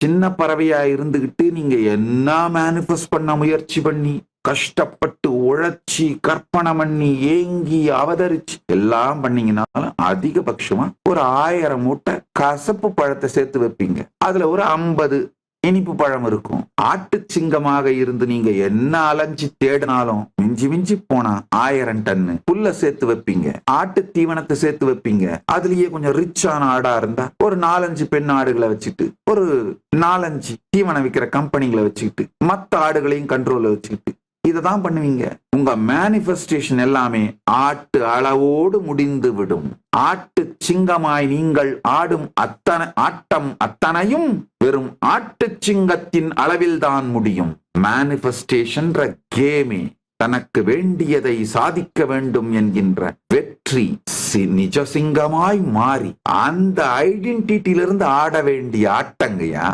சின்ன பறவையா இருந்துகிட்டு நீங்க என்ன மேனிஃபெஸ்ட் பண்ண முயற்சி பண்ணி கஷ்டப்பட்டு உழைச்சி கற்பனை பண்ணி ஏங்கி அவதரிச்சு எல்லாம் பண்ணீங்கன்னாலும் அதிகபட்சமா ஒரு 1000 மூட்டை கசப்பு பழத்தை சேர்த்து வைப்பீங்க. அதுல ஒரு 50 இனிப்பு பழம் இருக்கும். ஆட்டு சிங்கமாக இருந்து நீங்க என்ன அலைஞ்சு தேடினாலும் மிஞ்சி மிஞ்சி போனா 1000 டன்னு புல்ல சேர்த்து வைப்பீங்க. ஆட்டு தீவனத்தை சேர்த்து வைப்பீங்க. அதுலயே கொஞ்சம் ரிச்சான ஆடா இருந்தா ஒரு 4-5 பெண் ஆடுகளை வச்சுட்டு ஒரு 4-5 தீவனம் விற்கிற கம்பெனிகளை வச்சுக்கிட்டு மத்த ஆடுகளையும் கண்ட்ரோல்ல வச்சுக்கிட்டு இததான் பண்ணுவீங்க. உங்க மேனிஃபெஸ்டேஷன் எல்லாமே ஆட்டு அளவோடு முடிந்து விடும். ஆட்டு சிங்கமாய் நீங்கள் ஆடும் ஆட்டம் அத்தனையும் வெறும் ஆட்டு சிங்கத்தின் அளவில் தான் முடியும். மேனிஃபெஸ்டேஷன் கேமே தனக்கு வேண்டியதை சாதிக்க வேண்டும் என்கின்ற வெற்றி நிஜ சிங்கமாய் மாறி அந்த ஐடென்டிட்டியிலிருந்து ஆட வேண்டிய ஆட்டங்கயா